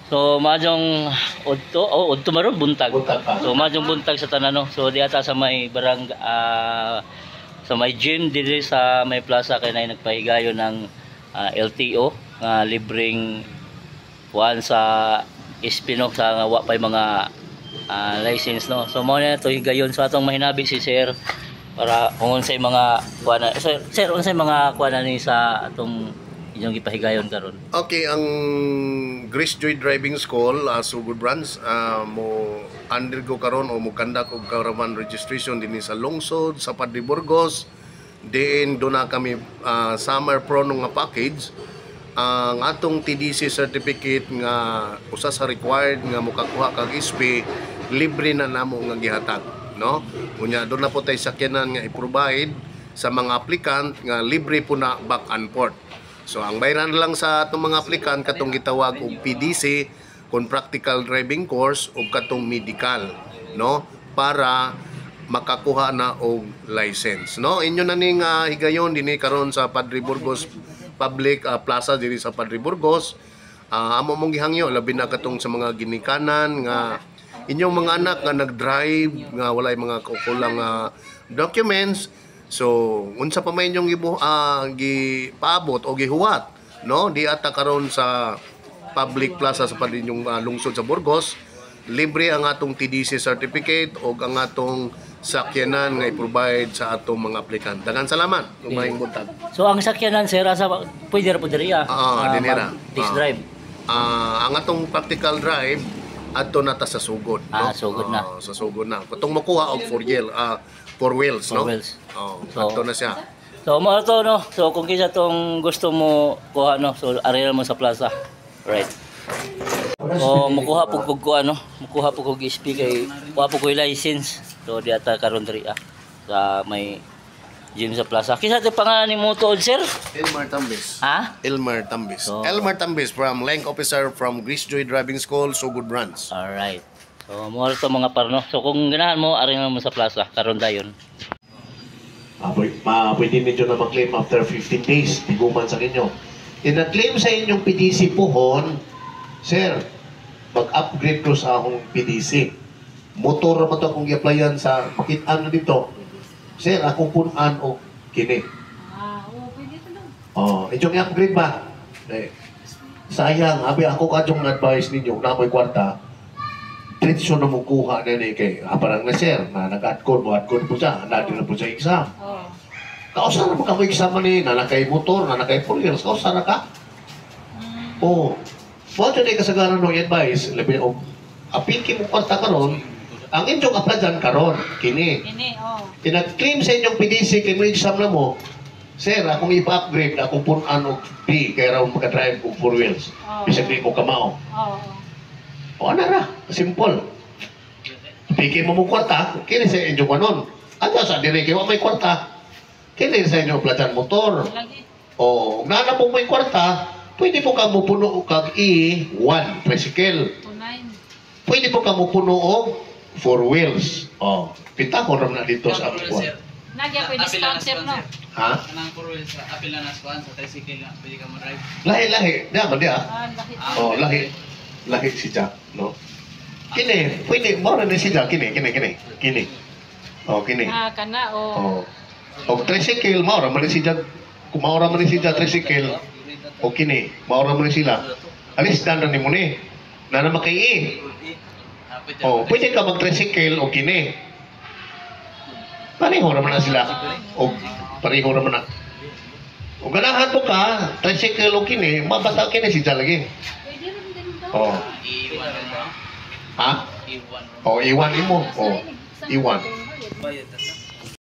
So majong udto maron buntag. Buntag pa. So majong buntag sa tanan no. So di ata sa may sa may gym dili sa may plaza kay nay nagpahigayon ng LTO nga libreng kuan sa Espino sa wa pay mga license no. So mao na to higayon so atong mahinabi si sir para kung unsay mga kuan sir unsay mga kuan ni sa atong inyong gipahigayon karon. Okay, ang Grace Joy Driving School, Sugod Branch, mo undergo karon o mo conduct og caravan registration dinhi sa lungsod sa Padre Burgos. Diin do na kami summer prono nga package. Ang atong TDC certificate nga usa sa required nga mokakuha kag SP, libre na namo nga gihatag, no? Unya do na po tay sakyanan nga i-provide sa mga applicant nga libre po na back and forth. So ang bayaran lang sa atong mga aplikant katong gitawag og PDC kon practical driving course o katong medical, no, para makakuha na og license, no. Inyo na ning higayon dinhi karon sa Padre Burgos Public Plaza diri sa Padre Burgos. Amo mong gihangyo labi na katong sa mga ginikanan nga inyong mga anak nga nag-drive nga walay mga kukulang documents. So, unsa pa may inyong gipaabot o gihuwat, no? Di ata karon sa public plaza sa padinyong lungsod sa Burgos, libre ang atong TDC certificate o ang atong sakyanan nga i-provide sa atong mga aplikant. Daghang salamat, kumayong buntag. So ang sakyanan sir sa pwede ra pud diri dinira. Test drive. Ang atong practical drive adto na ta sa sugod, no? Sugod na. Sa sugod na. Katong makuha og 4 wheels, no? 4 wheels. So, adto na siya. So mo to no. So kung kisa tong gusto mo kuha no, so area mo sa plaza. Right. O makuha pug kuha no. Makuha pug og SP kay kuha pug ko license. So di ata karon diri sa may gym sa plaza. Kisa te pangalan nimo to sir? Elmar Tambis. Ha? Elmar Tambis. So, Elmar Tambis from Link Officer from Grace Joy Driving School, Sugod Branch. All right. So mo to mga parno. So kung ganahan mo ari mo sa plaza karon dayon. Pwede ninyo na mag-claim after 15 days, tiguman sa inyo. Ina-claim sa inyong PDC pohon, sir, mag-upgrade ko sa akong PDC. Motor naman ito akong i-applyan sa makitaan na dito. Sir, akong punan o kini. Pwede ito lang. Inyong i-upgrade ba? Sayang, abi ako kadyong advice ninyo na may kwarta, tradisyon na mo kuha na ni kay parang na sir na nag-adcode po siya, nadi na po sa exam. Kausa na mo ka mo exam ni na nakay motor, na nakay 4 years, kausa na ka? Mo dyan ay kasagaran ng advice, labi o apiki mo kwarta karon, ang inyong apladyan karon, kini. Tinag-claim sa inyong PDC kay mo exam na mo, sir, akong ipa-upgrade, akong punan o B, kaya raw makadrive kong 4 wheels. Bisag di ko kamao. O ano na, simple. Piki mo mong kwarta, kini sa inyo kanon. Ano sa dire kayo may kwarta? Kini sa inyo platan motor. O nana mo may kwarta, pwede po ka mo puno kag E1 tricycle. Pwede po ka mo puno og 4 wheels. O, pita ko ram na dito sa ako. Nagya pwede sponsor no. Ha? Kanang 4 wheels sa apil na sponsor sa tricycle na pwede ka mo-drive. Lahi. Daman dia. Lahi. Lahi. Lahi si Jack, no? Kini, pwede, mora na si Jack, kini. Kini. Kana O tricycle, maura man si Jack, kung maura man si Jack tricycle, o kini, maura man sila. Alis na ni mo ni, na naman kay pwede ka mag-tricycle o kini. Pareho naman na sila. O pareho naman na. O ganahan mo ka, tricycle o kini, mabasa kini si Jack lagi. E1 Ha? E1. Iwan mo. Iwan. Bayad ta sa